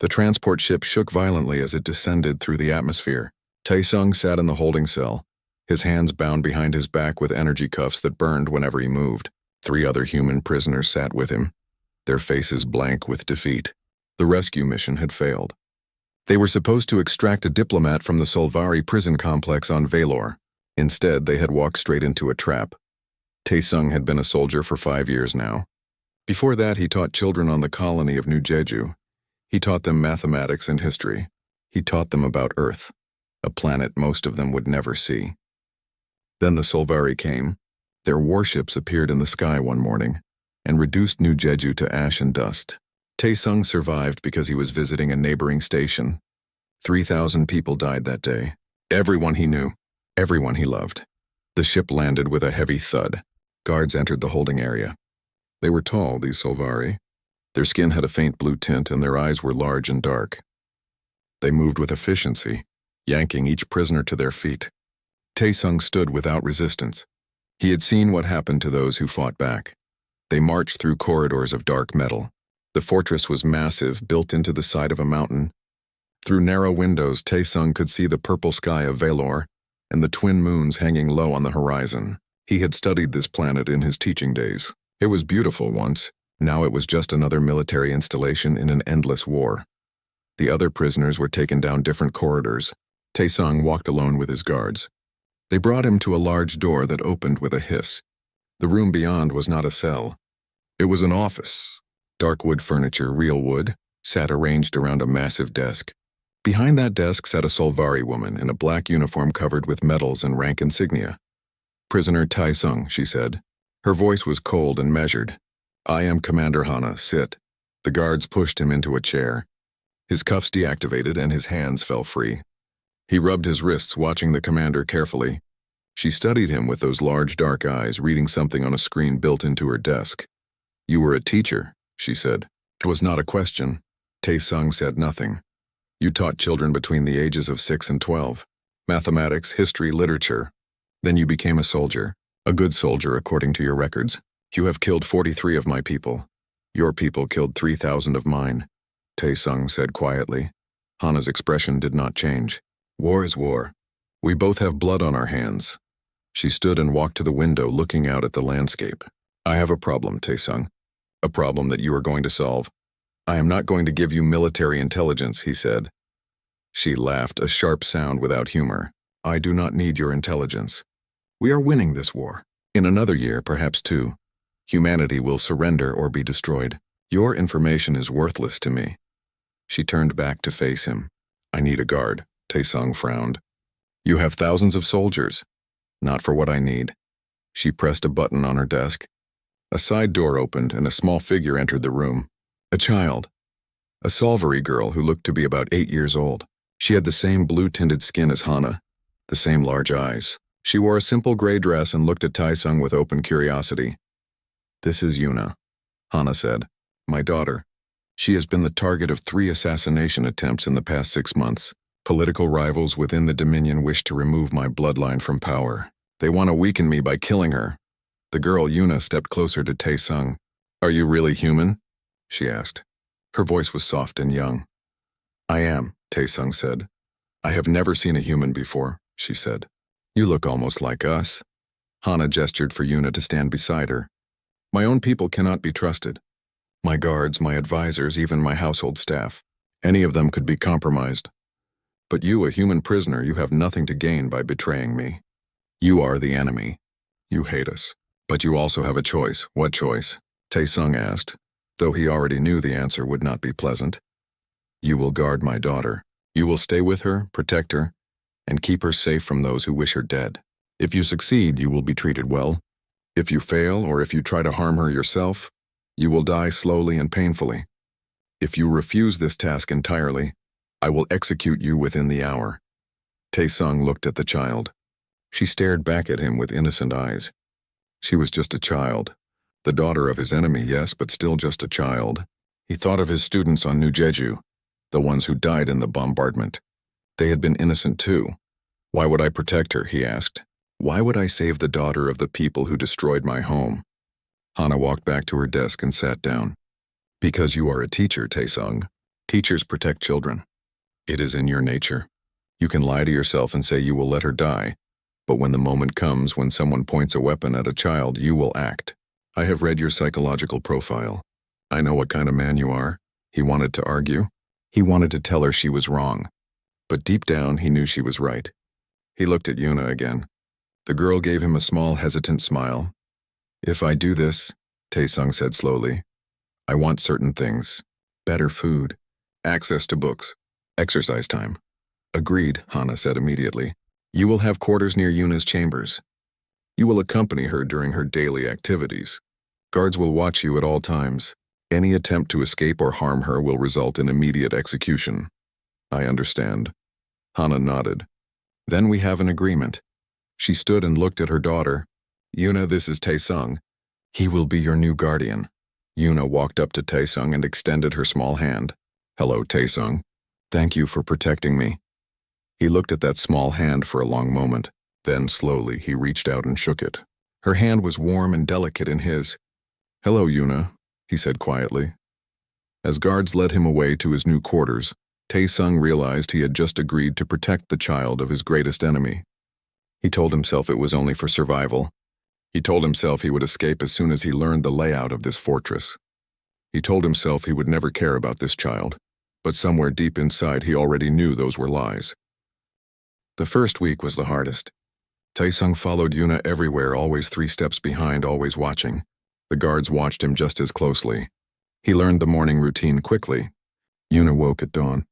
The transport ship shook violently as it descended through the atmosphere. Taesung sat in the holding cell, his hands bound behind his back with energy cuffs that burned whenever he moved. 3 other human prisoners sat with him, their faces blank with defeat. The rescue mission had failed. They were supposed to extract a diplomat from the Solvari prison complex on Valor. Instead, they had walked straight into a trap. Taesung had been a soldier for 5 years now. Before that, he taught children on the colony of New Jeju. He taught them mathematics and history. He taught them about Earth, a planet most of them would never see. Then the Solvari came. Their warships appeared in the sky one morning and reduced New Jeju to ash and dust. Taesung survived because he was visiting a neighboring station. 3,000 people died that day. Everyone he knew, everyone he loved. The ship landed with a heavy thud. Guards entered the holding area. They were tall, these Solvari. Their skin had a faint blue tint and their eyes were large and dark. They moved with efficiency, yanking each prisoner to their feet. Taesung stood without resistance. He had seen what happened to those who fought back. They marched through corridors of dark metal. The fortress was massive, built into the side of a mountain. Through narrow windows, Taesung could see the purple sky of Valor and the twin moons hanging low on the horizon. He had studied this planet in his teaching days. It was beautiful once. Now it was just another military installation in an endless war. The other prisoners were taken down different corridors. Taesung walked alone with his guards. They brought him to a large door that opened with a hiss. The room beyond was not a cell. It was an office. Dark wood furniture, real wood, sat arranged around a massive desk. Behind that desk sat a Solvari woman in a black uniform covered with medals and rank insignia. "Prisoner Taesung," she said. Her voice was cold and measured. "I am Commander Hana, sit." The guards pushed him into a chair. His cuffs deactivated and his hands fell free. He rubbed his wrists, watching the commander carefully. She studied him with those large dark eyes, reading something on a screen built into her desk. "You were a teacher," she said. It was not a question. Taesung said nothing. "You taught children between the ages of 6 and 12. Mathematics, history, literature. Then you became a soldier. A good soldier according to your records. You have killed 43 of my people. Your people killed 3,000 of mine," Taesung said quietly. Hana's expression did not change. "War is war. We both have blood on our hands." She stood and walked to the window, looking out at the landscape. "I have a problem, Taesung. A problem that you are going to solve. I am not going to give you military intelligence," he said. She laughed, a sharp sound without humor. "I do not need your intelligence. We are winning this war. In another year, perhaps 2, humanity will surrender or be destroyed. Your information is worthless to me." She turned back to face him. "I need a guard," Taesung frowned. "You have thousands of soldiers." "Not for what I need." She pressed a button on her desk. A side door opened and a small figure entered the room. A child. A Solvari girl who looked to be about 8 years old. She had the same blue-tinted skin as Hana, the same large eyes. She wore a simple gray dress and looked at Taesung with open curiosity. "This is Yuna," Hana said. "My daughter. She has been the target of 3 assassination attempts in the past 6 months. Political rivals within the Dominion wish to remove my bloodline from power. They want to weaken me by killing her." The girl Yuna stepped closer to Taesung. "Are you really human?" she asked. Her voice was soft and young. "I am," Taesung said. "I have never seen a human before," she said. "You look almost like us." Hana gestured for Yuna to stand beside her. "My own people cannot be trusted. My guards, my advisors, even my household staff. Any of them could be compromised. But you, a human prisoner, you have nothing to gain by betraying me. You are the enemy. You hate us. But you also have a choice." "What choice?" Taesung asked, though he already knew the answer would not be pleasant. "You will guard my daughter. You will stay with her, protect her, and keep her safe from those who wish her dead. If you succeed, you will be treated well. If you fail, or if you try to harm her yourself, you will die slowly and painfully. If you refuse this task entirely, I will execute you within the hour." Taesung looked at the child. She stared back at him with innocent eyes. She was just a child. The daughter of his enemy, yes, but still just a child. He thought of his students on New Jeju, the ones who died in the bombardment. They had been innocent too. "Why would I protect her?" he asked. "Why would I save the daughter of the people who destroyed my home?" Hana walked back to her desk and sat down. "Because you are a teacher, Taesung." Teachers protect children. It is in your nature. You can lie to yourself and say you will let her die, but when the moment comes when someone points a weapon at a child, you will act. I have read your psychological profile. I know what kind of man you are. He wanted to argue. He wanted to tell her she was wrong. But deep down, he knew she was right. He looked at Yuna again. The girl gave him a small, hesitant smile. If I do this, Taesung said slowly, I want certain things. Better food. Access to books. Exercise time. Agreed, Hana said immediately. You will have quarters near Yuna's chambers. You will accompany her during her daily activities. Guards will watch you at all times. Any attempt to escape or harm her will result in immediate execution. I understand. Hana nodded. Then we have an agreement. She stood and looked at her daughter. Yuna, this is Taesung. He will be your new guardian. Yuna walked up to Taesung and extended her small hand. Hello, Taesung. Thank you for protecting me. He looked at that small hand for a long moment. Then, slowly, he reached out and shook it. Her hand was warm and delicate in his. Hello, Yuna, he said quietly. As guards led him away to his new quarters, Taesung realized he had just agreed to protect the child of his greatest enemy. He told himself it was only for survival. He told himself he would escape as soon as he learned the layout of this fortress. He told himself he would never care about this child, but somewhere deep inside he already knew those were lies. The first week was the hardest. Taesung followed Yuna everywhere, always 3 steps behind, always watching. The guards watched him just as closely. He learned the morning routine quickly. Yuna woke at dawn.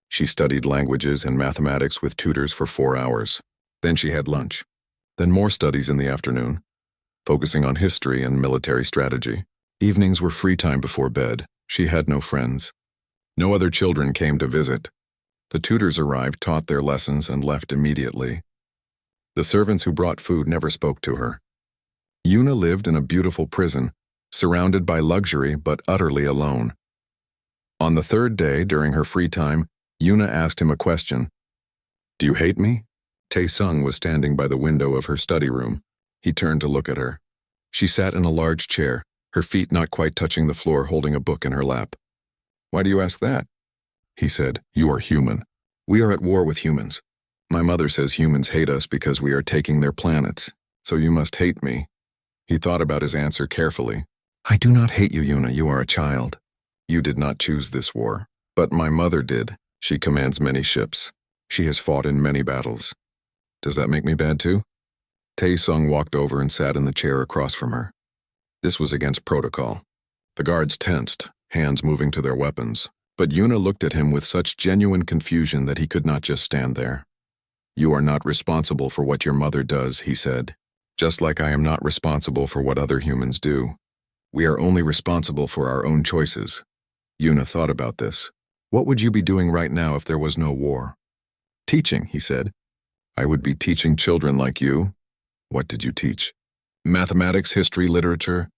She studied languages and mathematics with tutors for 4 hours. Then she had lunch. Then more studies in the afternoon, focusing on history and military strategy. Evenings were free time before bed. She had no friends. No other children came to visit. The tutors arrived, taught their lessons, and left immediately. The servants who brought food never spoke to her. Yuna lived in a beautiful prison, surrounded by luxury but utterly alone. On the 3rd day, during her free time, Yuna asked him a question. Do you hate me? Taesung was standing by the window of her study room. He turned to look at her. She sat in a large chair, her feet not quite touching the floor, holding a book in her lap. Why do you ask that? He said, You are human. We are at war with humans. My mother says humans hate us because we are taking their planets, so you must hate me. He thought about his answer carefully. I do not hate you, Yuna. You are a child. You did not choose this war. But my mother did. She commands many ships. She has fought in many battles. Does that make me bad too? Taesung walked over and sat in the chair across from her. This was against protocol. The guards tensed, hands moving to their weapons. But Yuna looked at him with such genuine confusion that he could not just stand there. You are not responsible for what your mother does, he said. Just like I am not responsible for what other humans do. We are only responsible for our own choices. Yuna thought about this. What would you be doing right now if there was no war? Teaching, he said. I would be teaching children like you. What did you teach? Mathematics, history, literature?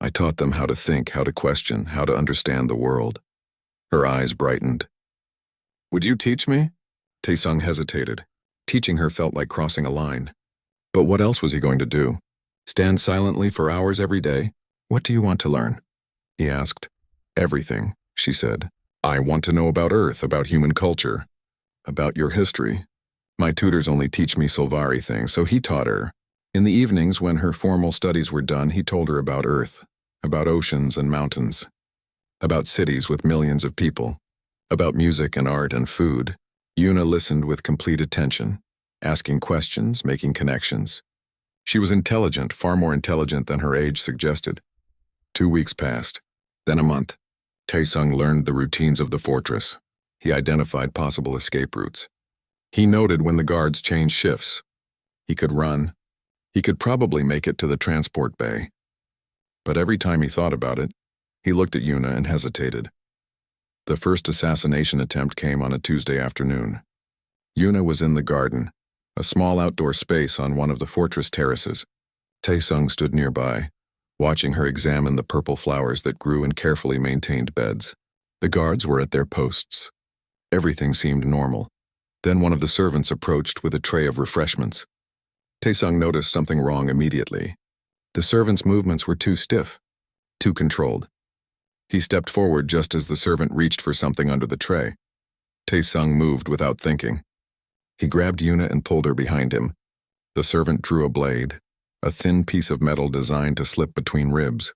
I taught them how to think, how to question, how to understand the world. Her eyes brightened. Would you teach me? Taesung hesitated. Teaching her felt like crossing a line. But what else was he going to do? Stand silently for hours every day? What do you want to learn? He asked. Everything, she said. I want to know about Earth, about human culture, about your history. My tutors only teach me Solvari things, so he taught her. In the evenings, when her formal studies were done, he told her about Earth, about oceans and mountains, about cities with millions of people, about music and art and food. Yuna listened with complete attention, asking questions, making connections. She was intelligent, far more intelligent than her age suggested. 2 weeks passed, then a month. Taesung learned the routines of the fortress. He identified possible escape routes. He noted when the guards changed shifts. He could run. He could probably make it to the transport bay. But every time he thought about it, he looked at Yuna and hesitated. The first assassination attempt came on a Tuesday afternoon. Yuna was in the garden, a small outdoor space on one of the fortress terraces. Taesung stood nearby, watching her examine the purple flowers that grew in carefully maintained beds. The guards were at their posts. Everything seemed normal. Then one of the servants approached with a tray of refreshments. Taesung noticed something wrong immediately. The servant's movements were too stiff, too controlled. He stepped forward just as the servant reached for something under the tray. Tae-sung moved without thinking. He grabbed Yuna and pulled her behind him. The servant drew a blade, a thin piece of metal designed to slip between ribs.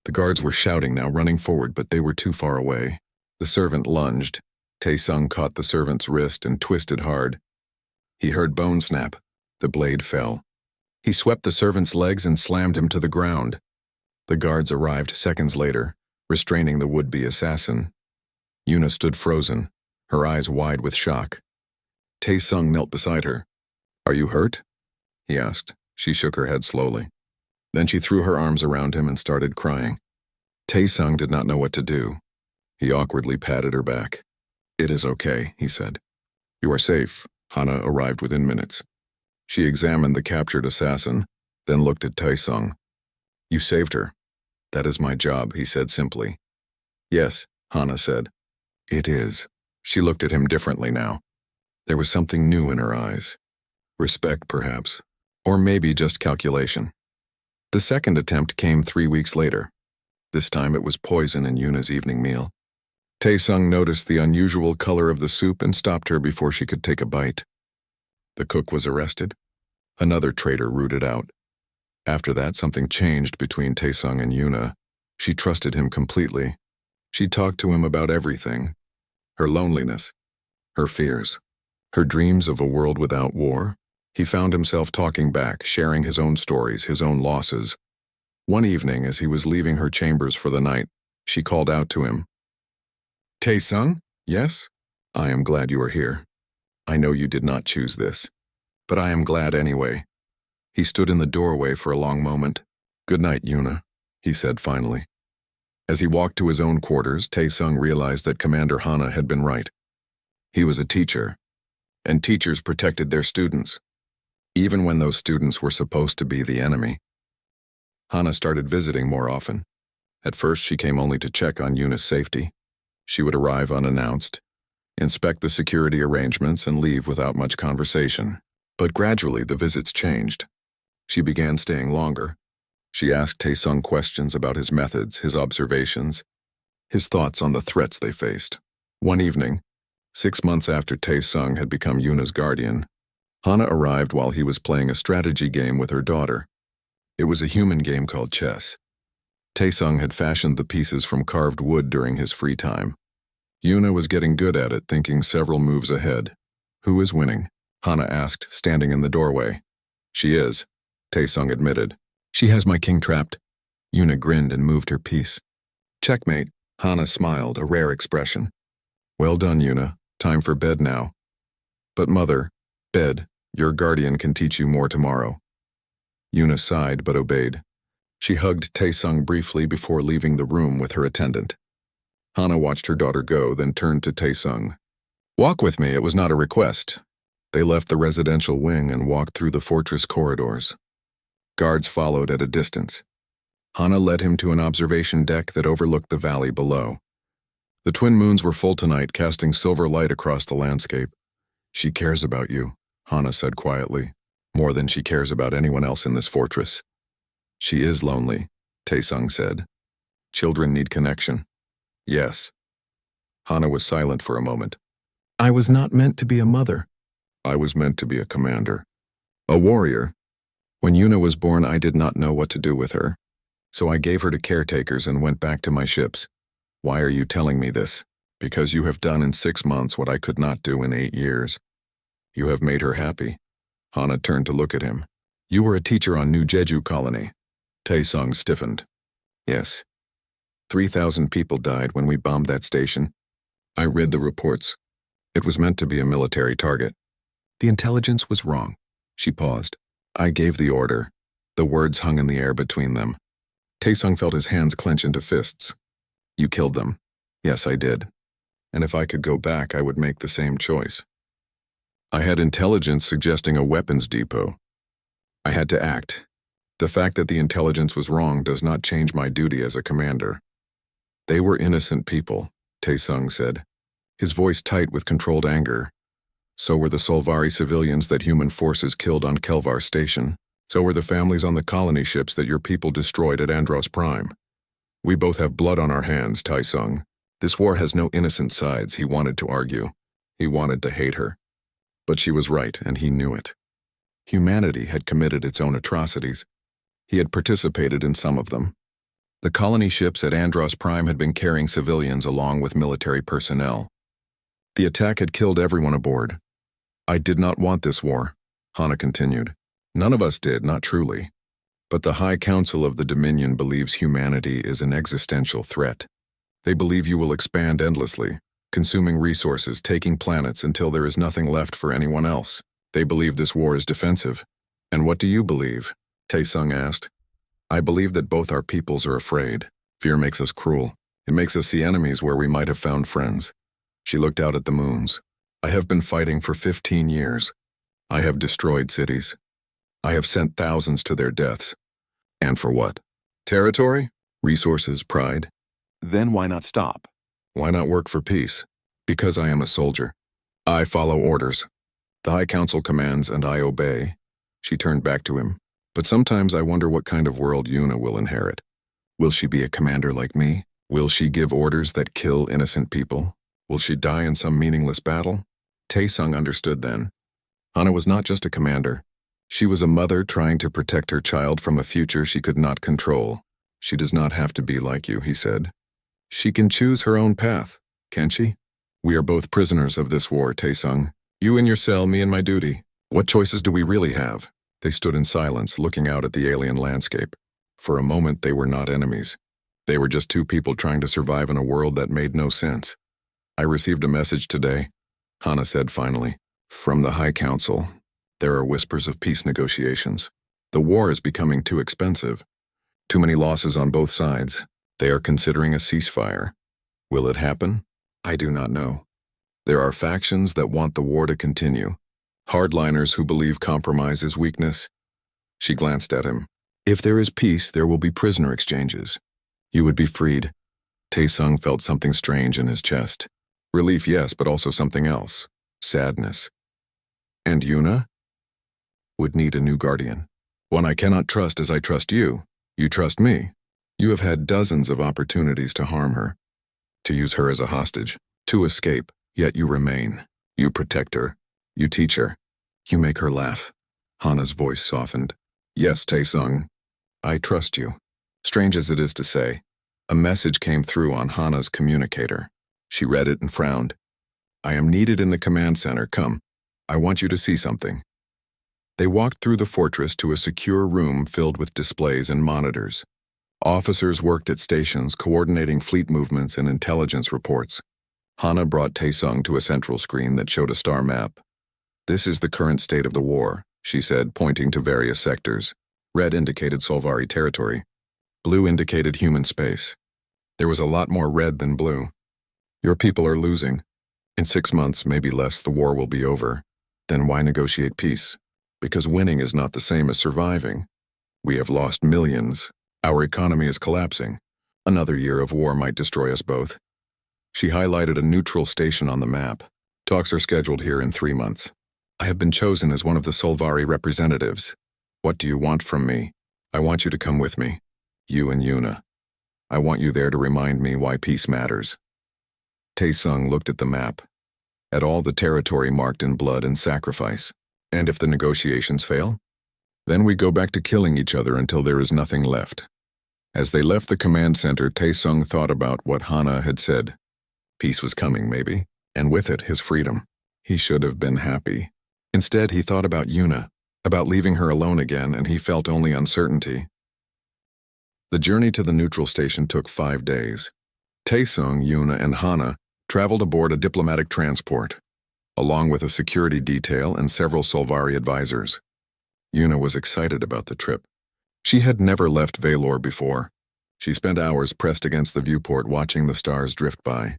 The guards were shouting now, running forward, but they were too far away. The servant lunged. Tae-sung caught the servant's wrist and twisted hard. He heard bone snap. The blade fell. He swept the servant's legs and slammed him to the ground. The guards arrived seconds later, restraining the would-be assassin. Yuna stood frozen, her eyes wide with shock. Tae-sung knelt beside her. "Are you hurt?" he asked. She shook her head slowly. Then she threw her arms around him and started crying. Tae-sung did not know what to do. He awkwardly patted her back. "It is okay," he said. "You are safe." Hana arrived within minutes. She examined the captured assassin, then looked at Tae-sung. "You saved her." "That is my job," he said simply. "Yes," Hana said. "It is." She looked at him differently now. There was something new in her eyes. Respect, perhaps. Or maybe just calculation. The second attempt came 3 weeks later. This time it was poison in Yuna's evening meal. Tae-sung noticed the unusual color of the soup and stopped her before she could take a bite. The cook was arrested. Another traitor rooted out. After that, something changed between Tae-sung and Yuna. She trusted him completely. She talked to him about everything. Her loneliness, her fears, her dreams of a world without war. He found himself talking back, sharing his own stories, his own losses. One evening, as he was leaving her chambers for the night, she called out to him. "Tae-sung? Yes? I am glad you are here. I know you did not choose this, but I am glad anyway." He stood in the doorway for a long moment. "Good night, Yuna," he said finally. As he walked to his own quarters, Tae-sung realized that Commander Hana had been right. He was a teacher, and teachers protected their students, even when those students were supposed to be the enemy. Hana started visiting more often. At first, she came only to check on Yuna's safety. She would arrive unannounced, inspect the security arrangements, and leave without much conversation. But gradually, the visits changed. She began staying longer. She asked Tae-sung questions about his methods, his observations, his thoughts on the threats they faced. One evening, 6 months after Tae-sung had become Yuna's guardian, Hana arrived while he was playing a strategy game with her daughter. It was a human game called chess. Tae-sung had fashioned the pieces from carved wood during his free time. Yuna was getting good at it, thinking several moves ahead. "Who is winning?" Hana asked, standing in the doorway. "She is," Tae-sung admitted. "She has my king trapped." Yuna grinned and moved her piece. "Checkmate," Hana smiled, a rare expression. "Well done, Yuna. Time for bed now." "But mother," "Bed. Your guardian can teach you more tomorrow." Yuna sighed but obeyed. She hugged Tae-sung briefly before leaving the room with her attendant. Hana watched her daughter go, then turned to Tae-sung. "Walk with me, it was not a request." They left the residential wing and walked through the fortress corridors. Guards followed at a distance. Hana led him to an observation deck that overlooked the valley below. The twin moons were full tonight, casting silver light across the landscape. "She cares about you," Hana said quietly, "more than she cares about anyone else in this fortress." "She is lonely," Tae-sung said. "Children need connection." "Yes." Hana was silent for a moment. "I was not meant to be a mother. I was meant to be a commander. A warrior. When Yuna was born, I did not know what to do with her. So I gave her to caretakers and went back to my ships. Why are you telling me this? Because you have done in 6 months what I could not do in 8 years. You have made her happy." Hana turned to look at him. "You were a teacher on New Jeju colony." Tae-sung stiffened. "Yes. 3,000 people died when we bombed that station. I read the reports. It was meant to be a military target. The intelligence was wrong." She paused. "I gave the order." The words hung in the air between them. Tae-sung felt his hands clench into fists. "You killed them." "Yes, I did. And if I could go back, I would make the same choice. I had intelligence suggesting a weapons depot. I had to act. The fact that the intelligence was wrong does not change my duty as a commander." "They were innocent people," Tae-sung said, his voice tight with controlled anger. "So were the Solvari civilians that human forces killed on Kelvar Station. So were the families on the colony ships that your people destroyed at Andros Prime. We both have blood on our hands, Tai-sung. This war has no innocent sides, he wanted to argue. He wanted to hate her. But she was right, and he knew it. Humanity had committed its own atrocities. He had participated in some of them. The colony ships at Andros Prime had been carrying civilians along with military personnel. The attack had killed everyone aboard. I did not want this war, Hana continued. None of us did, not truly. But the High Council of the Dominion believes humanity is an existential threat. They believe you will expand endlessly, consuming resources, taking planets until there is nothing left for anyone else. They believe this war is defensive. And what do you believe? Tae-sung asked. I believe that both our peoples are afraid. Fear makes us cruel. It makes us see enemies where we might have found friends. She looked out at the moons. I have been fighting for 15 years. I have destroyed cities. I have sent thousands to their deaths. And for what? Territory? Resources? Pride? Then why not stop? Why not work for peace? Because I am a soldier. I follow orders. The High Council commands and I obey. She turned back to him. But sometimes I wonder what kind of world Yuna will inherit. Will she be a commander like me? Will she give orders that kill innocent people? Will she die in some meaningless battle? Tae-sung understood then. Hana was not just a commander. She was a mother trying to protect her child from a future she could not control. She does not have to be like you, he said. She can choose her own path, can she? We are both prisoners of this war, Tae-sung. You in your cell, me in my duty. What choices do we really have? They stood in silence, looking out at the alien landscape. For a moment, they were not enemies. They were just two people trying to survive in a world that made no sense. I received a message today, Hana said finally. From the High Council. There are whispers of peace negotiations. The war is becoming too expensive. Too many losses on both sides. They are considering a ceasefire. Will it happen? I do not know. There are factions that want the war to continue. Hardliners who believe compromise is weakness. She glanced at him. If there is peace, there will be prisoner exchanges. You would be freed. Tae-sung felt something strange in his chest. Relief, yes, but also something else. Sadness. And Yuna? Would need a new guardian. One I cannot trust as I trust you. You trust me. You have had dozens of opportunities to harm her. To use her as a hostage. To escape, yet you remain. You protect her. You teach her. You make her laugh. Hana's voice softened. Yes, Tae-sung. I trust you. Strange as it is to say, a message came through on Hana's communicator. She read it and frowned. I am needed in the command center. Come. I want you to see something. They walked through the fortress to a secure room filled with displays and monitors. Officers worked at stations coordinating fleet movements and intelligence reports. Hana brought Tae-sung to a central screen that showed a star map. This is the current state of the war, she said, pointing to various sectors. Red indicated Solvari territory. Blue indicated human space. There was a lot more red than blue. Your people are losing. In 6 months, maybe less, the war will be over. Then why negotiate peace? Because winning is not the same as surviving. We have lost millions. Our economy is collapsing. Another year of war might destroy us both. She highlighted a neutral station on the map. Talks are scheduled here in 3 months. I have been chosen as one of the Solvari representatives. What do you want from me? I want you to come with me. You and Yuna. I want you there to remind me why peace matters. Tae-sung looked at the map, at all the territory marked in blood and sacrifice. And if the negotiations fail? Then we go back to killing each other until there is nothing left. As they left the command center, Tae-sung thought about what Hana had said. Peace was coming, maybe, and with it, his freedom. He should have been happy. Instead, he thought about Yuna, about leaving her alone again, and he felt only uncertainty. The journey to the neutral station took 5 days. Tae-sung, Yuna, and Hana traveled aboard a diplomatic transport, along with a security detail and several Solvari advisors. Yuna was excited about the trip. She had never left Valor before. She spent hours pressed against the viewport watching the stars drift by.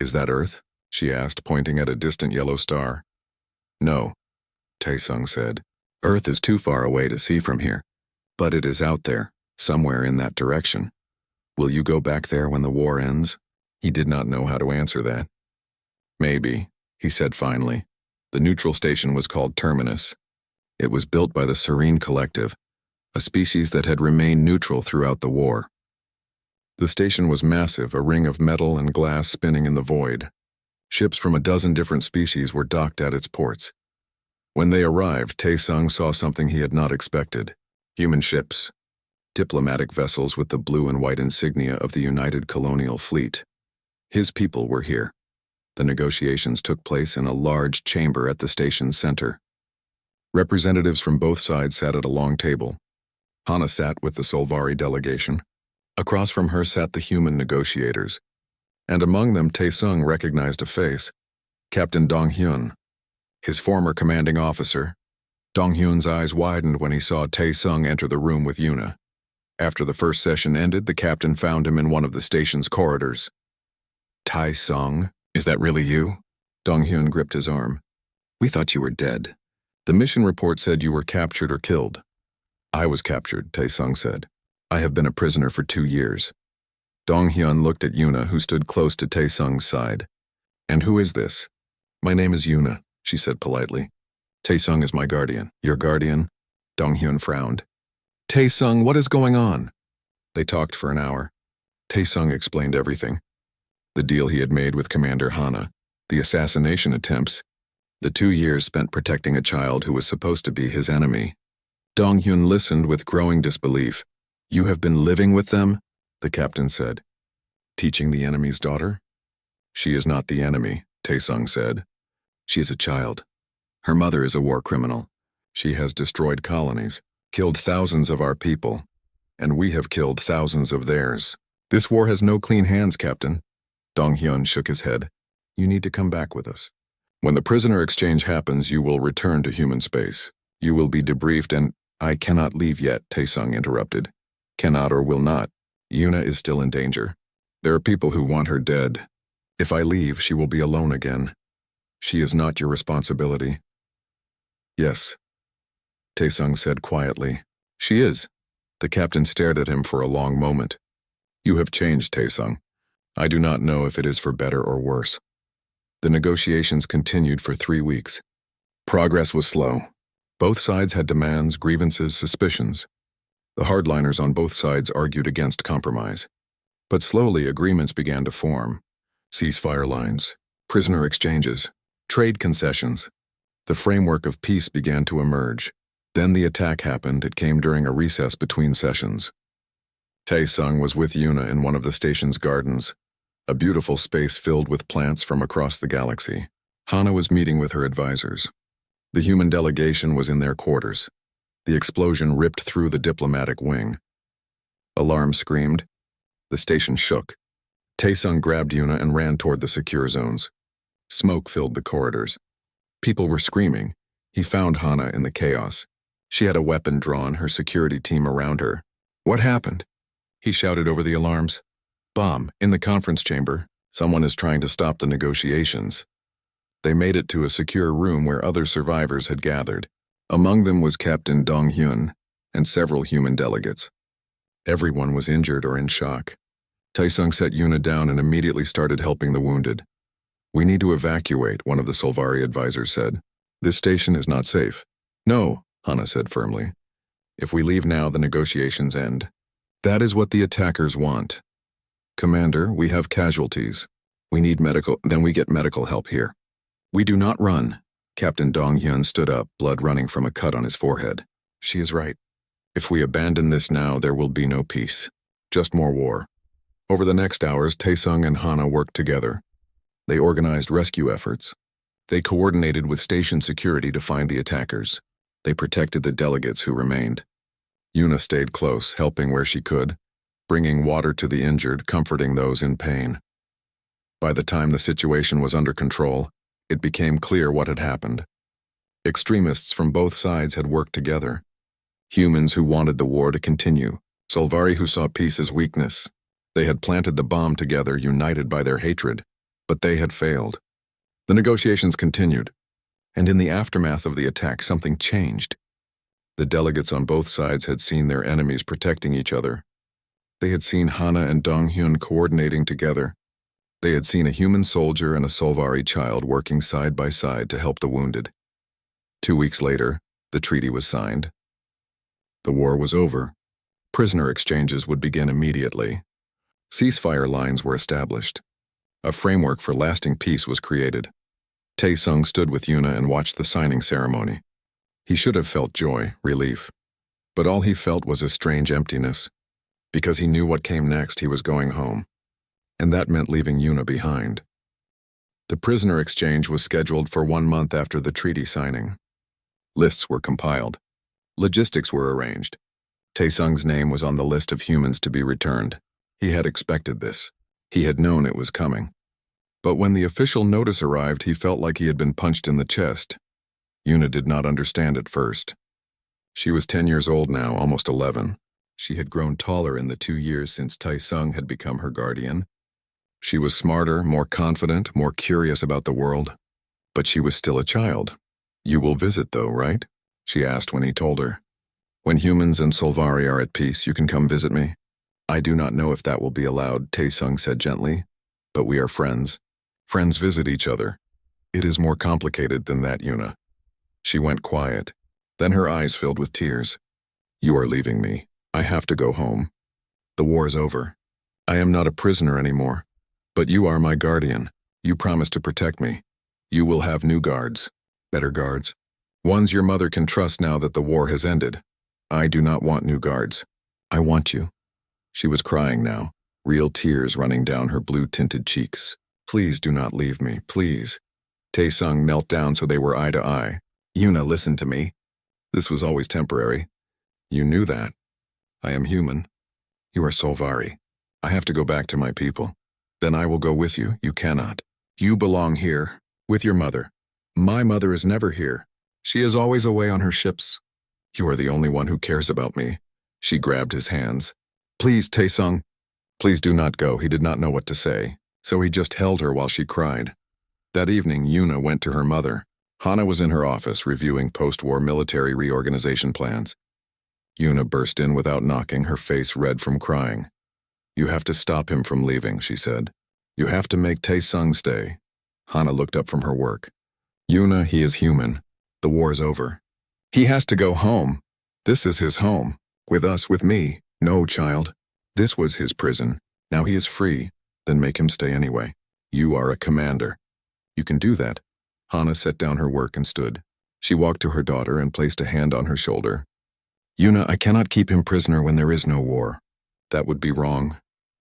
Is that Earth? She asked, pointing at a distant yellow star. No, Tae-sung said. Earth is too far away to see from here. But it is out there, somewhere in that direction. Will you go back there when the war ends? He did not know how to answer that. Maybe, he said finally. The neutral station was called Terminus. It was built by the Serene Collective, a species that had remained neutral throughout the war. The station was massive, a ring of metal and glass spinning in the void. Ships from a dozen different species were docked at its ports. When they arrived, Tae-sung saw something he had not expected. Human ships. Diplomatic vessels with the blue and white insignia of the United Colonial Fleet. His people were here. The negotiations took place in a large chamber at the station's center. Representatives from both sides sat at a long table. Hana sat with the Solvari delegation. Across from her sat the human negotiators. And among them, Tae-sung recognized a face, Captain Dong-hyun, his former commanding officer. Dong-hyun's eyes widened when he saw Tae-sung enter the room with Yuna. After the first session ended, the captain found him in one of the station's corridors. Tae-sung, is that really you? Dong-hyun gripped his arm. We thought you were dead. The mission report said you were captured or killed. I was captured, Tae-sung said. I have been a prisoner for 2 years. Dong-hyun looked at Yuna, who stood close to Tae-sung's side. And who is this? My name is Yuna, she said politely. Tae-sung is my guardian. Your guardian? Dong-hyun frowned. Tae-sung, what is going on? They talked for an hour. Tae-sung explained everything. The deal he had made with Commander Hana, the assassination attempts, the 2 years spent protecting a child who was supposed to be his enemy. Dong-hyun listened with growing disbelief. You have been living with them? The captain said. Teaching the enemy's daughter? She is not the enemy, Tae-sung said. She is a child. Her mother is a war criminal. She has destroyed colonies, killed thousands of our people, and we have killed thousands of theirs. This war has no clean hands, Captain. Dong-hyun shook his head. You need to come back with us. When the prisoner exchange happens, you will return to human space. You will be debriefed and— I cannot leave yet, Tae-sung interrupted. Cannot or will not. Yuna is still in danger. There are people who want her dead. If I leave, she will be alone again. She is not your responsibility. Yes, Tae-sung said quietly. She is. The captain stared at him for a long moment. You have changed, Tae-sung. I do not know if it is for better or worse. The negotiations continued for 3 weeks. Progress was slow. Both sides had demands, grievances, suspicions. The hardliners on both sides argued against compromise. But slowly agreements began to form. Ceasefire lines, prisoner exchanges, trade concessions. The framework of peace began to emerge. Then the attack happened. It came during a recess between sessions. Tae-sung was with Yuna in one of the station's gardens, a beautiful space filled with plants from across the galaxy. Hana was meeting with her advisors. The human delegation was in their quarters. The explosion ripped through the diplomatic wing. Alarm screamed. The station shook. Tae-sung grabbed Yuna and ran toward the secure zones. Smoke filled the corridors. People were screaming. He found Hana in the chaos. She had a weapon drawn, her security team around her. What happened? He shouted over the alarms. Bomb, in the conference chamber. Someone is trying to stop the negotiations. They made it to a secure room where other survivors had gathered. Among them was Captain Dong-hyun and several human delegates. Everyone was injured or in shock. Tae-sung set Yuna down and immediately started helping the wounded. We need to evacuate, one of the Solvari advisors said. This station is not safe. No, Hana said firmly. If we leave now, the negotiations end. That is what the attackers want. Commander, we have casualties. We need then we get medical help here. We do not run. Captain Dong-hyun stood up, blood running from a cut on his forehead. She is right. If we abandon this now, there will be no peace. Just more war. Over the next hours, Tae-sung and Hana worked together. They organized rescue efforts. They coordinated with station security to find the attackers. They protected the delegates who remained. Yuna stayed close, helping where she could, bringing water to the injured, comforting those in pain. By the time the situation was under control, it became clear what had happened. Extremists from both sides had worked together. Humans who wanted the war to continue, Solvari who saw peace as weakness. They had planted the bomb together, united by their hatred, but they had failed. The negotiations continued, and in the aftermath of the attack, something changed. The delegates on both sides had seen their enemies protecting each other. They had seen Hana and Dong-hyun coordinating together. They had seen a human soldier and a Solvari child working side by side to help the wounded. 2 weeks later, the treaty was signed. The war was over. Prisoner exchanges would begin immediately. Ceasefire lines were established. A framework for lasting peace was created. Tae-sung stood with Yuna and watched the signing ceremony. He should have felt joy, relief. But all he felt was a strange emptiness. Because he knew what came next, he was going home. And that meant leaving Yuna behind. The prisoner exchange was scheduled for 1 month after the treaty signing. Lists were compiled. Logistics were arranged. Tae-sung's name was on the list of humans to be returned. He had expected this. He had known it was coming. But when the official notice arrived, he felt like he had been punched in the chest. Yuna did not understand at first. She was 10 years old now, almost 11. She had grown taller in the 2 years since Tae-sung had become her guardian. She was smarter, more confident, more curious about the world. But she was still a child. "You will visit, though, right?" she asked when he told her. "When humans and Solvari are at peace, you can come visit me." "I do not know if that will be allowed," Tae-sung said gently. "But we are friends. Friends visit each other. It is more complicated than that, Yuna." She went quiet. Then her eyes filled with tears. "You are leaving me. I have to go home. The war is over. I am not a prisoner anymore. But you are my guardian. You promised to protect me. You will have new guards. Better guards. Ones your mother can trust now that the war has ended. I do not want new guards. I want you." She was crying now, real tears running down her blue-tinted cheeks. "Please do not leave me, please." Tae-sung knelt down so they were eye to eye. "Yuna, listen to me. This was always temporary. You knew that. I am human. You are Solvari. I have to go back to my people. Then I will go with you. You cannot. You belong here, with your mother. My mother is never here. She is always away on her ships. You are the only one who cares about me." She grabbed his hands. "Please, Tae-sung. Please do not go." He did not know what to say, so he just held her while she cried. That evening, Yuna went to her mother. Hana was in her office reviewing post-war military reorganization plans. Yuna burst in without knocking, her face red from crying. "You have to stop him from leaving," she said. "You have to make Tae-sung stay." Hana looked up from her work. "Yuna, he is human. The war is over. He has to go home. This is his home. With us, with me. No, child. This was his prison. Now he is free. Then make him stay anyway. You are a commander. You can do that." Hana set down her work and stood. She walked to her daughter and placed a hand on her shoulder. "Yuna, I cannot keep him prisoner when there is no war. That would be wrong.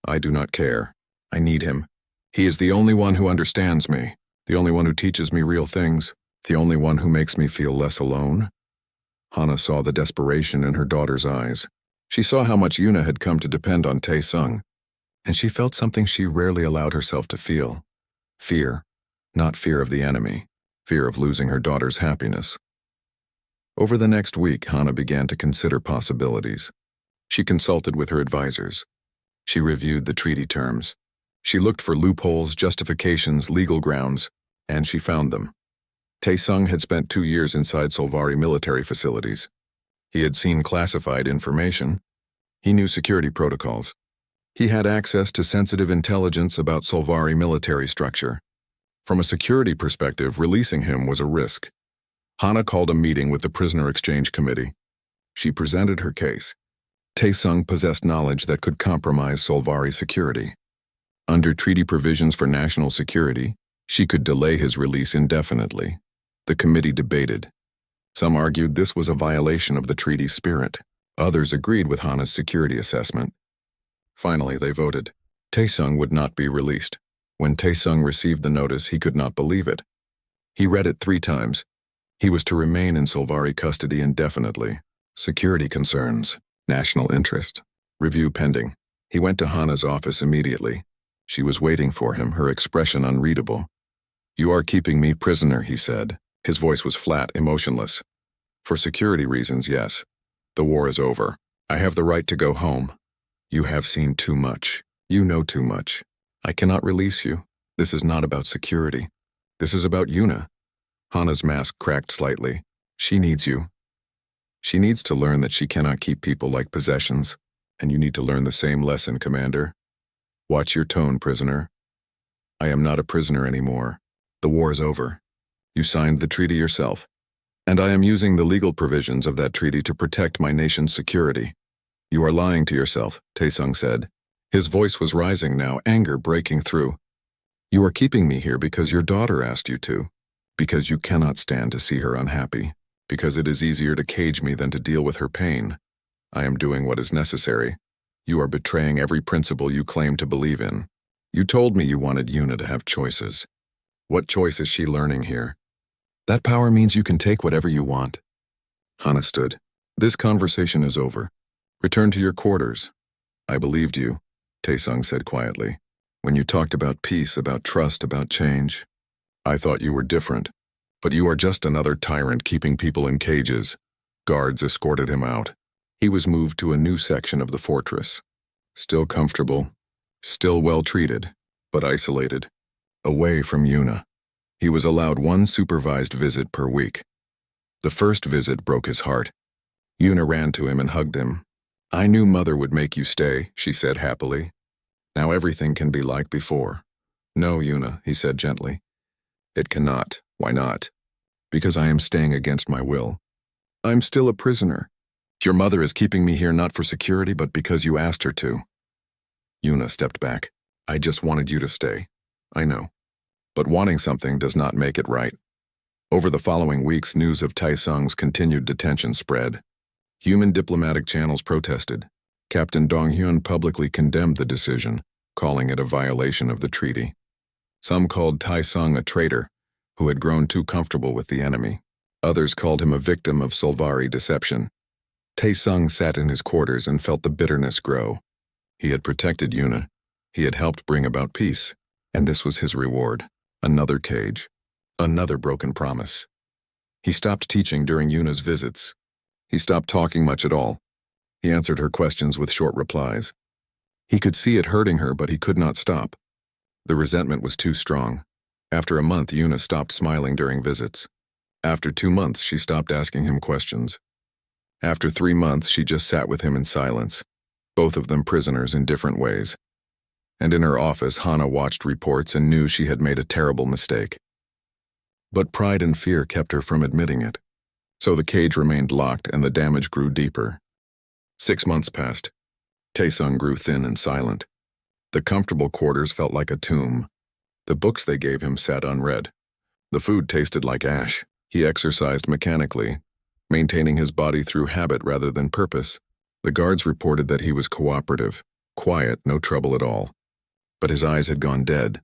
I do not care. I need him. He is the only one who understands me, the only one who teaches me real things, the only one who makes me feel less alone." Hana saw the desperation in her daughter's eyes. She saw how much Yuna had come to depend on Tae-sung, and she felt something she rarely allowed herself to feel. Fear. Not fear of the enemy. Fear of losing her daughter's happiness. Over the next week, Hana began to consider possibilities. She consulted with her advisors. She reviewed the treaty terms. She looked for loopholes, justifications, legal grounds, and she found them. Tae-sung had spent 2 years inside Solvari military facilities. He had seen classified information. He knew security protocols. He had access to sensitive intelligence about Solvari military structure. From a security perspective, releasing him was a risk. Hana called a meeting with the Prisoner Exchange Committee. She presented her case. Tae-sung possessed knowledge that could compromise Solvari security. Under treaty provisions for national security, she could delay his release indefinitely. The committee debated. Some argued this was a violation of the treaty's spirit. Others agreed with Hana's security assessment. Finally, they voted. Tae-sung would not be released. When Tae-sung received the notice, he could not believe it. He read it 3 times. He was to remain in Solvari custody indefinitely. Security concerns. National interest. Review pending. He went to Hana's office immediately. She was waiting for him, her expression unreadable. "You are keeping me prisoner," he said. His voice was flat, emotionless. "For security reasons, yes. The war is over. I have the right to go home. You have seen too much. You know too much. I cannot release you. This is not about security. This is about Yuna." Hana's mask cracked slightly. "She needs you. She needs to learn that she cannot keep people like possessions, and you need to learn the same lesson, Commander. Watch your tone, prisoner. I am not a prisoner anymore. The war is over. You signed the treaty yourself, and I am using the legal provisions of that treaty to protect my nation's security." "You are lying to yourself," Tae-sung said. His voice was rising now, anger breaking through. "You are keeping me here because your daughter asked you to. Because you cannot stand to see her unhappy. Because it is easier to cage me than to deal with her pain. I am doing what is necessary. You are betraying every principle you claim to believe in. You told me you wanted Yuna to have choices. What choice is she learning here? That power means you can take whatever you want." Hana stood. "This conversation is over. Return to your quarters." "I believed you," Taesung said quietly. "When you talked about peace, about trust, about change. I thought you were different. But you are just another tyrant keeping people in cages." Guards escorted him out. He was moved to a new section of the fortress. Still comfortable, still well treated, but isolated, away from Yuna. He was allowed one supervised visit per week. The first visit broke his heart. Yuna ran to him and hugged him. "I knew Mother would make you stay," she said happily. "Now everything can be like before." "No, Yuna," he said gently. "It cannot." "Why not?" "Because I am staying against my will. I'm still a prisoner. Your mother is keeping me here not for security, but because you asked her to." Yuna stepped back. "I just wanted you to stay. I know. But wanting something does not make it right." Over the following weeks, news of Taesung's continued detention spread. Human diplomatic channels protested. Captain Donghyun publicly condemned the decision, calling it a violation of the treaty. Some called Taesung a traitor, who had grown too comfortable with the enemy. Others called him a victim of Solvari deception. Taesung sat in his quarters and felt the bitterness grow. He had protected Yuna. He had helped bring about peace. And this was his reward. Another cage. Another broken promise. He stopped teaching during Yuna's visits. He stopped talking much at all. He answered her questions with short replies. He could see it hurting her, but he could not stop. The resentment was too strong. After a month, Yuna stopped smiling during visits. After 2 months, she stopped asking him questions. After 3 months, she just sat with him in silence, both of them prisoners in different ways. And in her office, Hana watched reports and knew she had made a terrible mistake. But pride and fear kept her from admitting it. So the cage remained locked and the damage grew deeper. 6 months passed. Taesung grew thin and silent. The comfortable quarters felt like a tomb. The books they gave him sat unread. The food tasted like ash. He exercised mechanically, maintaining his body through habit rather than purpose. The guards reported that he was cooperative, quiet, no trouble at all. But his eyes had gone dead.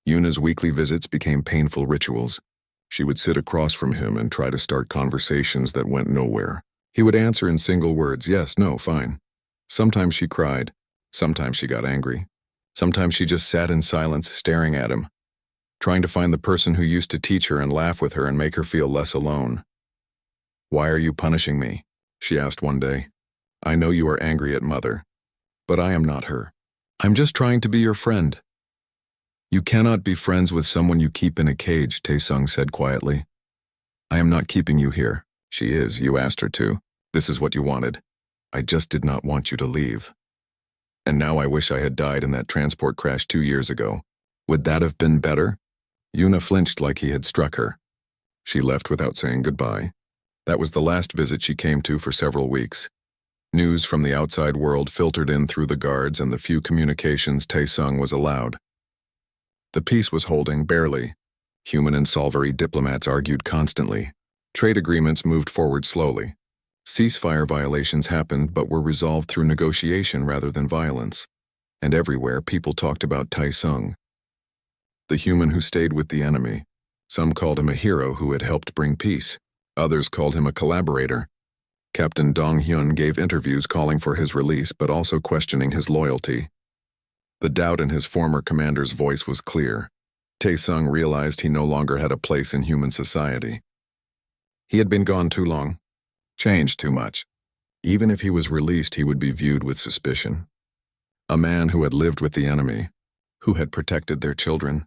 Yuna's weekly visits became painful rituals. She would sit across from him and try to start conversations that went nowhere. He would answer in single words, yes, no, fine. Sometimes she cried. Sometimes she got angry. Sometimes she just sat in silence, staring at him, trying to find the person who used to teach her and laugh with her and make her feel less alone. "Why are you punishing me?" she asked one day. "I know you are angry at Mother, but I am not her. I'm just trying to be your friend." "You cannot be friends with someone you keep in a cage," Taesung said quietly. "I am not keeping you here." "She is. You asked her to. This is what you wanted. I just did not want you to leave. And now I wish I had died in that transport crash 2 years ago. Would that have been better?" Yuna flinched like he had struck her. She left without saying goodbye. That was the last visit she came to for several weeks. News from the outside world filtered in through the guards and the few communications Taesung was allowed. The peace was holding, barely. Human and Solvari diplomats argued constantly. Trade agreements moved forward slowly. Ceasefire violations happened but were resolved through negotiation rather than violence. And everywhere people talked about Taesung, the human who stayed with the enemy. Some called him a hero who had helped bring peace. Others called him a collaborator. Captain Donghyun gave interviews calling for his release but also questioning his loyalty. The doubt in his former commander's voice was clear. Taesung realized he no longer had a place in human society. He had been gone too long, changed too much. Even if he was released, he would be viewed with suspicion. A man who had lived with the enemy, who had protected their children,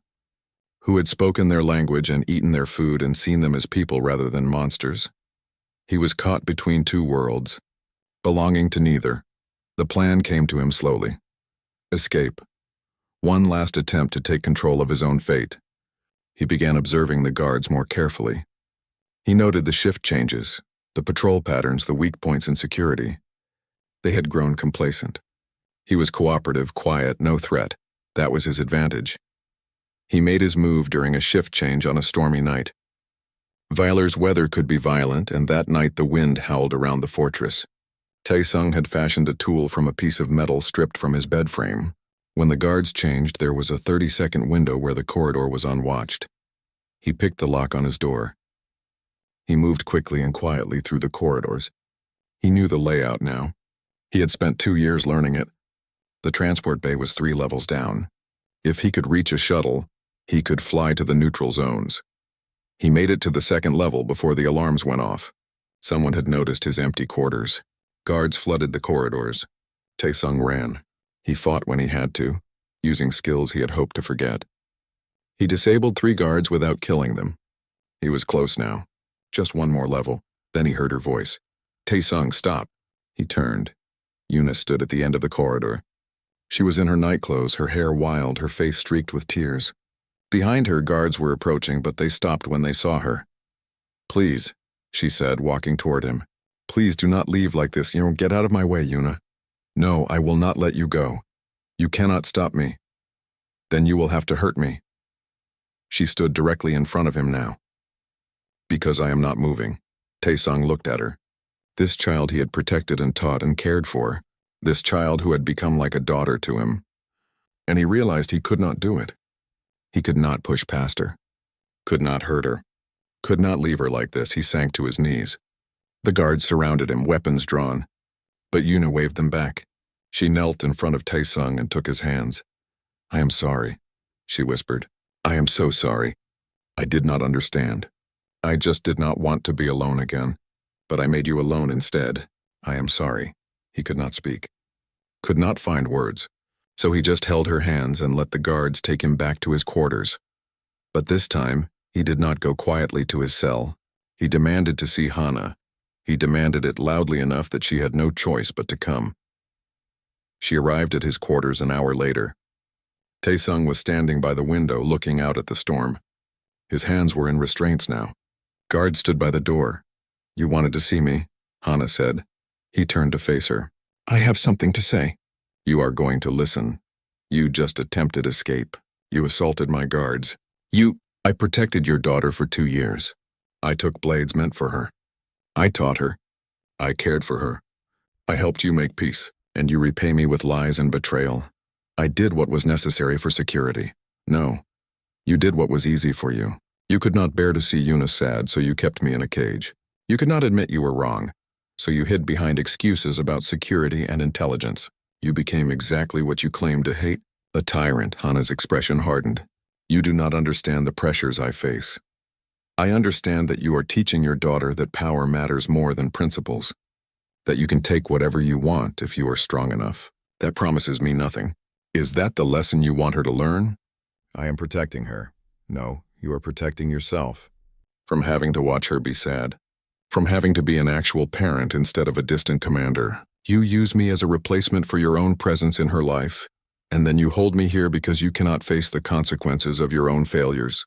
who had spoken their language and eaten their food and seen them as people rather than monsters. He was caught between two worlds, belonging to neither. The plan came to him slowly. Escape. One last attempt to take control of his own fate. He began observing the guards more carefully. He noted the shift changes, the patrol patterns, the weak points in security. They had grown complacent. He was cooperative, quiet, no threat. That was his advantage. He made his move during a shift change on a stormy night. Viler's weather could be violent, and that night the wind howled around the fortress. Taesung had fashioned a tool from a piece of metal stripped from his bed frame. When the guards changed, there was a 30-second window where the corridor was unwatched. He picked the lock on his door. He moved quickly and quietly through the corridors. He knew the layout now. He had spent 2 years learning it. The transport bay was 3 levels down. If he could reach a shuttle, he could fly to the neutral zones. He made it to the 2nd level before the alarms went off. Someone had noticed his empty quarters. Guards flooded the corridors. Taesung ran. He fought when he had to, using skills he had hoped to forget. He disabled 3 guards without killing them. He was close now. Just 1 more level. Then he heard her voice. Taesung, stop. He turned. Yuna stood at the end of the corridor. She was in her nightclothes, her hair wild, her face streaked with tears. Behind her, guards were approaching, but they stopped when they saw her. Please, she said, walking toward him. Please do not leave like this. Get out of my way, Yuna. No, I will not let you go. You cannot stop me. Then you will have to hurt me. She stood directly in front of him now. Because I am not moving. Taesung looked at her. This child he had protected and taught and cared for. This child who had become like a daughter to him. And he realized he could not do it. He could not push past her. Could not hurt her. Could not leave her like this. He sank to his knees. The guards surrounded him, weapons drawn. But Yuna waved them back. She knelt in front of Taesung and took his hands. I am sorry, she whispered. I am so sorry. I did not understand. I just did not want to be alone again. But I made you alone instead. I am sorry. He could not speak. Could not find words. So he just held her hands and let the guards take him back to his quarters. But this time, he did not go quietly to his cell. He demanded to see Hana. He demanded it loudly enough that she had no choice but to come. She arrived at his quarters an hour later. Taesung was standing by the window looking out at the storm. His hands were in restraints now. Guards stood by the door. You wanted to see me, Hana said. He turned to face her. I have something to say. You are going to listen. You just attempted escape. You assaulted my guards. I protected your daughter for 2 years. I took blades meant for her. I taught her. I cared for her. I helped you make peace, and you repay me with lies and betrayal. I did what was necessary for security. No, you did what was easy for you. You could not bear to see Yuna sad, so you kept me in a cage. You could not admit you were wrong, so you hid behind excuses about security and intelligence. You became exactly what you claimed to hate, a tyrant. Hana's expression hardened. You do not understand the pressures I face. I understand that you are teaching your daughter that power matters more than principles, that you can take whatever you want if you are strong enough. That promises me nothing. Is that the lesson you want her to learn? I am protecting her. No, you are protecting yourself. From having to watch her be sad. From having to be an actual parent instead of a distant commander. You use me as a replacement for your own presence in her life, and then you hold me here because you cannot face the consequences of your own failures.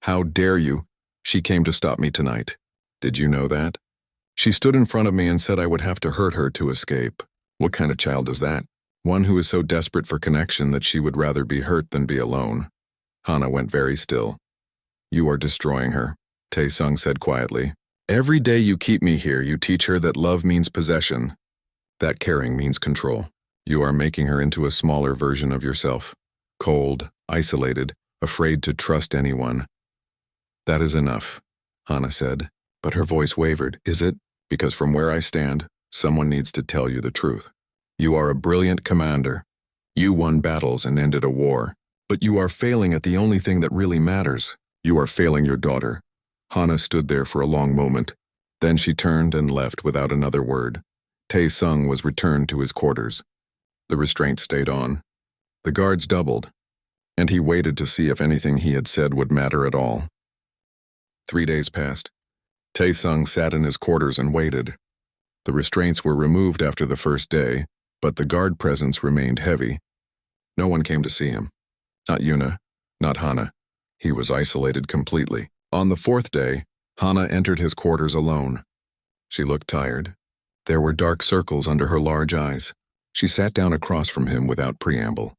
How dare you? She came to stop me tonight. Did you know that? She stood in front of me and said I would have to hurt her to escape. What kind of child is that? One who is so desperate for connection that she would rather be hurt than be alone. Hana went very still. You are destroying her, Taesung said quietly. Every day you keep me here, you teach her that love means possession, that caring means control. You are making her into a smaller version of yourself. Cold, isolated, afraid to trust anyone. That is enough, Hana said, but her voice wavered. Is it? Because from where I stand, someone needs to tell you the truth. You are a brilliant commander. You won battles and ended a war, but you are failing at the only thing that really matters. You are failing your daughter. Hana stood there for a long moment. Then she turned and left without another word. Taesung was returned to his quarters. The restraint stayed on. The guards doubled, and he waited to see if anything he had said would matter at all. 3 days passed. Taesung sat in his quarters and waited. The restraints were removed after the first day, but the guard presence remained heavy. No one came to see him. Not Yuna, not Hana. He was isolated completely. On the 4th day, Hana entered his quarters alone. She looked tired. There were dark circles under her large eyes. She sat down across from him without preamble.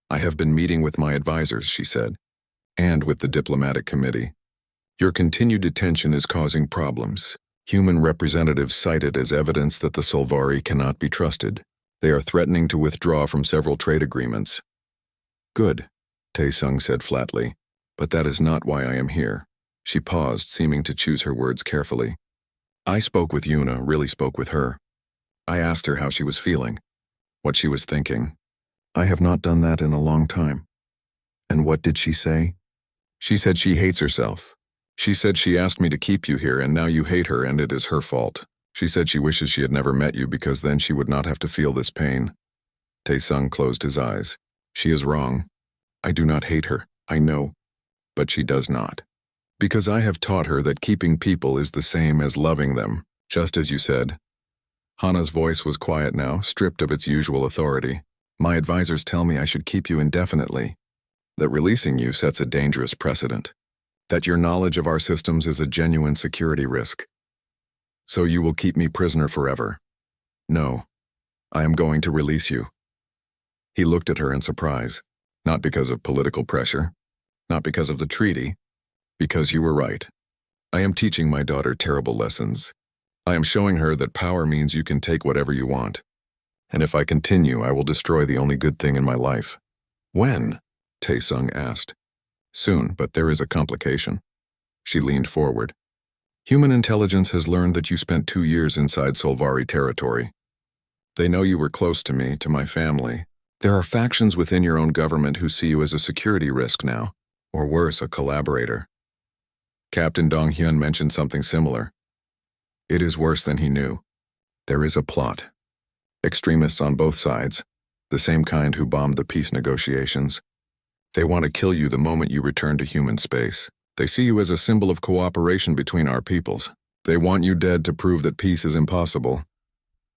"I have been meeting with my advisors," she said, "and with the diplomatic committee. Your continued detention is causing problems. Human representatives cite it as evidence that the Solvari cannot be trusted. They are threatening to withdraw from several trade agreements." "Good," Tae-sung said flatly, "but that is not why I am here." She paused, seeming to choose her words carefully. "I spoke with Yuna, really spoke with her. I asked her how she was feeling, what she was thinking. I have not done that in a long time." "And what did she say?" "She said she hates herself. She said she asked me to keep you here and now you hate her and it is her fault. She said she wishes she had never met you because then she would not have to feel this pain." Tae-sung closed his eyes. "She is wrong. I do not hate her, I know. But she does not. Because I have taught her that keeping people is the same as loving them, just as you said." Hana's voice was quiet now, stripped of its usual authority. "My advisors tell me I should keep you indefinitely. That releasing you sets a dangerous precedent. That your knowledge of our systems is a genuine security risk. So you will keep me prisoner forever." "No. I am going to release you." He looked at her in surprise. "Not because of political pressure. Not because of the treaty. Because you were right. I am teaching my daughter terrible lessons. I am showing her that power means you can take whatever you want. And if I continue, I will destroy the only good thing in my life." "When?" Tae-sung asked. "Soon, but there is a complication." She leaned forward. "Human intelligence has learned that you spent 2 years inside Solvari territory. They know you were close to me, to my family. There are factions within your own government who see you as a security risk now, or worse, a collaborator. Captain Dong-hyun mentioned something similar. It is worse than he knew. There is a plot. Extremists on both sides, the same kind who bombed the peace negotiations. They want to kill you the moment you return to human space. They see you as a symbol of cooperation between our peoples. They want you dead to prove that peace is impossible."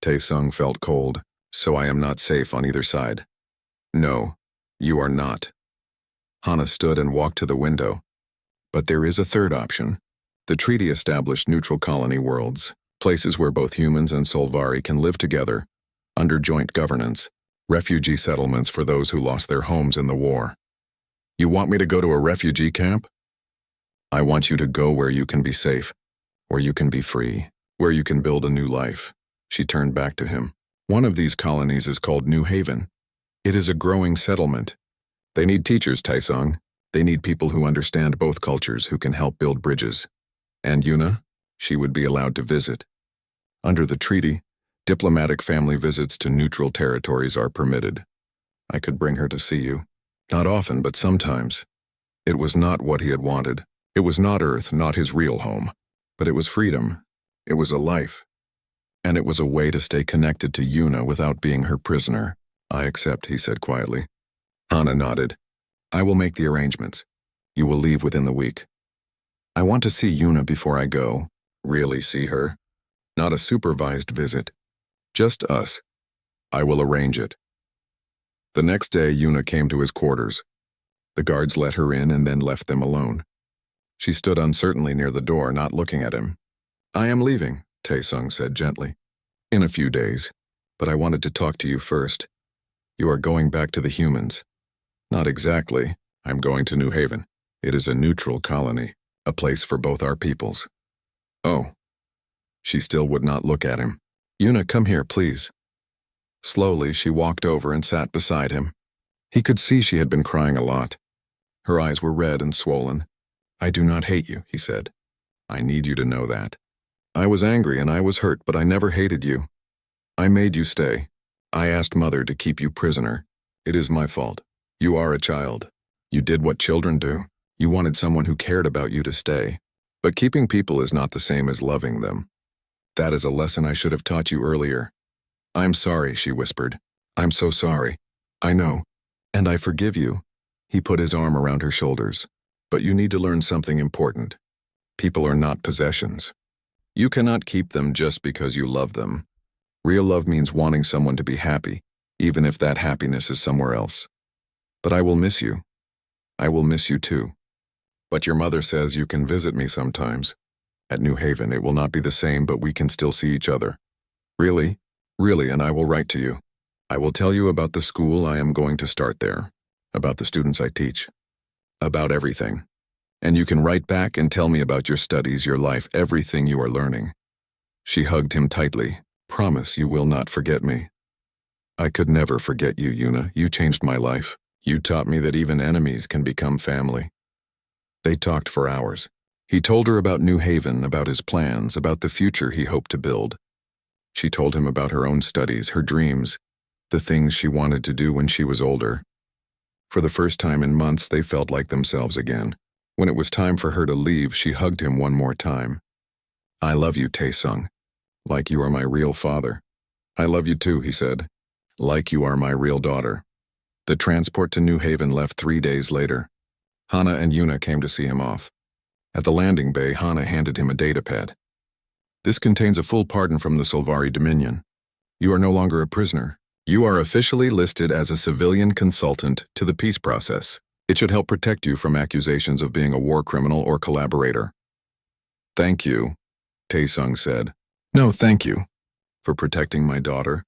Tae-sung felt cold. "So I am not safe on either side." "No, you are not." Hana stood and walked to the window. "But there is a third option. The treaty established neutral colony worlds, places where both humans and Solvari can live together, under joint governance, refugee settlements for those who lost their homes in the war." "You want me to go to a refugee camp?" "I want you to go where you can be safe, where you can be free, where you can build a new life." She turned back to him. "One of these colonies is called New Haven. It is a growing settlement. They need teachers, Tae-sung. They need people who understand both cultures, who can help build bridges. And Yuna, she would be allowed to visit. Under the treaty, diplomatic family visits to neutral territories are permitted. I could bring her to see you. Not often, but sometimes." It was not what he had wanted. It was not Earth, not his real home. But it was freedom. It was a life. And it was a way to stay connected to Yuna without being her prisoner. "I accept," he said quietly. Hana nodded. "I will make the arrangements. You will leave within the week." "I want to see Yuna before I go." "Really see her? Not a supervised visit. Just us." "I will arrange it." The next day, Yuna came to his quarters. The guards let her in and then left them alone. She stood uncertainly near the door, not looking at him. "I am leaving," Tae-sung said gently. "In a few days, but I wanted to talk to you first. You are going back to the humans." "Not exactly. I'm going to New Haven. It is a neutral colony, a place for both our peoples." "Oh." She still would not look at him. "Yuna, come here, please." Slowly, she walked over and sat beside him. He could see she had been crying a lot. Her eyes were red and swollen. "I do not hate you," he said. "I need you to know that. I was angry and I was hurt, but I never hated you. I made you stay. I asked Mother to keep you prisoner. It is my fault. You are a child. You did what children do. You wanted someone who cared about you to stay. But keeping people is not the same as loving them. That is a lesson I should have taught you earlier." "I'm sorry," she whispered. "I'm so sorry. I know. And I forgive you." He put his arm around her shoulders. "But you need to learn something important. People are not possessions. You cannot keep them just because you love them. Real love means wanting someone to be happy, even if that happiness is somewhere else. But I will miss you. I will miss you too. But your mother says you can visit me sometimes. At New Haven it will not be the same, but we can still see each other. Really, really, and I will write to you. I will tell you about the school I am going to start there, about the students I teach, about everything. And you can write back and tell me about your studies, your life, everything you are learning. She hugged him tightly. Promise you will not forget me. I could never forget you, Yuna. You changed my life. You taught me that even enemies can become family. They talked for hours. He told her about New Haven, about his plans, about the future he hoped to build. She told him about her own studies, her dreams, the things she wanted to do when she was older. For the first time in months, they felt like themselves again. When it was time for her to leave, she hugged him one more time. I love you, Tae-sung. Like you are my real father. I love you too, he said. Like you are my real daughter. The transport to New Haven left 3 days later. Hana and Yuna came to see him off. At the landing bay, Hana handed him a datapad. This contains a full pardon from the Solvari Dominion. You are no longer a prisoner. You are officially listed as a civilian consultant to the peace process. It should help protect you from accusations of being a war criminal or collaborator. Thank you, Tae-sung said. No, thank you. For protecting my daughter,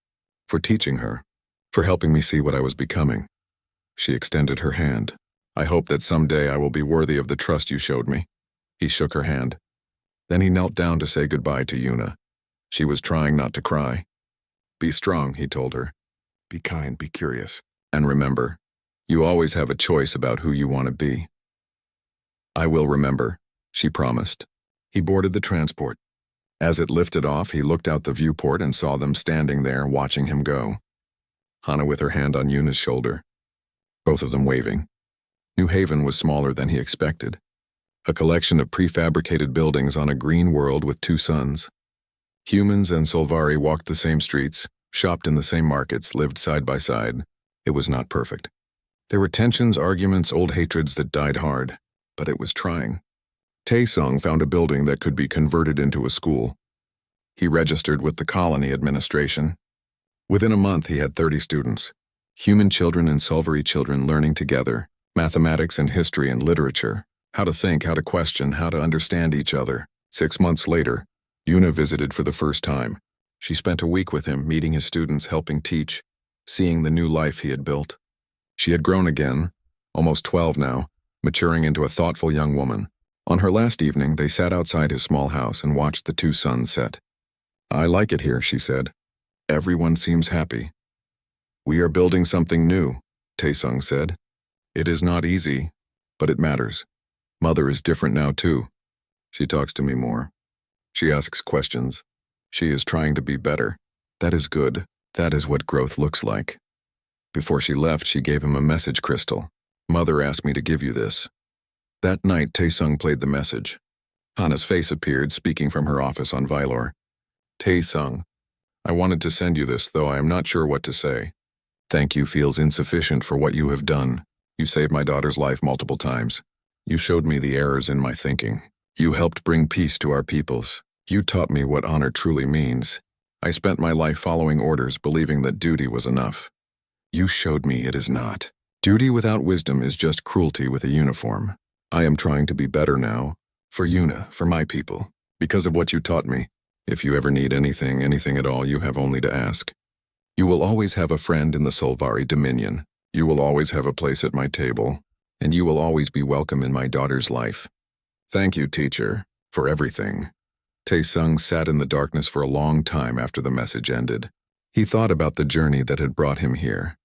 for teaching her, for helping me see what I was becoming. She extended her hand. I hope that someday I will be worthy of the trust you showed me. He shook her hand. Then he knelt down to say goodbye to Yuna. She was trying not to cry. Be strong, he told her. Be kind, be curious. And remember, you always have a choice about who you want to be. I will remember, she promised. He boarded the transport. As it lifted off, he looked out the viewport and saw them standing there watching him go. Hana with her hand on Yuna's shoulder. Both of them waving. New Haven was smaller than he expected. A collection of prefabricated buildings on a green world with 2 suns. Humans and Solvari walked the same streets, shopped in the same markets, lived side by side. It was not perfect. There were tensions, arguments, old hatreds that died hard, but it was trying. Tae-sung found a building that could be converted into a school. He registered with the colony administration. Within a month, he had 30 students. Human children and Solvari children learning together, mathematics and history and literature, how to think, how to question, how to understand each other. 6 months later, Yuna visited for the first time. She spent a week with him, meeting his students, helping teach, seeing the new life he had built. She had grown again, almost 12 now, maturing into a thoughtful young woman. On her last evening, they sat outside his small house and watched the 2 suns set. I like it here, she said. Everyone seems happy. We are building something new, Tae-sung said. It is not easy, but it matters. Mother is different now too. She talks to me more. She asks questions. She is trying to be better. That is good. That is what growth looks like. Before she left, she gave him a message crystal. Mother asked me to give you this. That night, Tae-sung played the message. Hana's face appeared, speaking from her office on Vylor. Tae-sung, I wanted to send you this, though I am not sure what to say. Thank you feels insufficient for what you have done. You saved my daughter's life multiple times. You showed me the errors in my thinking. You helped bring peace to our peoples. You taught me what honor truly means. I spent my life following orders, believing that duty was enough. You showed me it is not. Duty without wisdom is just cruelty with a uniform. I am trying to be better now. For Yuna, for my people. Because of what you taught me. If you ever need anything at all, you have only to ask. You will always have a friend in the Solvari Dominion. You will always have a place at my table. And you will always be welcome in my daughter's life. Thank you, teacher, for everything. Tae-sung sat in the darkness for a long time after the message ended. He thought about the journey that had brought him here.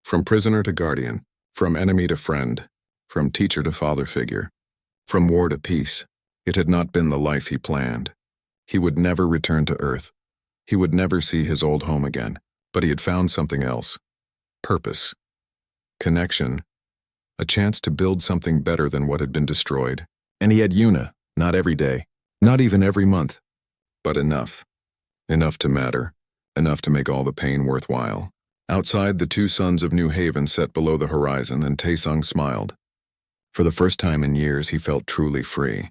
From prisoner to guardian, from enemy to friend, from teacher to father figure, from war to peace. It had not been the life he planned. He would never return to Earth. He would never see his old home again, but he had found something else. Purpose. Connection. A chance to build something better than what had been destroyed. And he had Yuna, not every day, not even every month, but enough. Enough to matter, enough to make all the pain worthwhile. Outside, the 2 suns of New Haven set below the horizon, and Tae-sung smiled. For the first time in years, he felt truly free.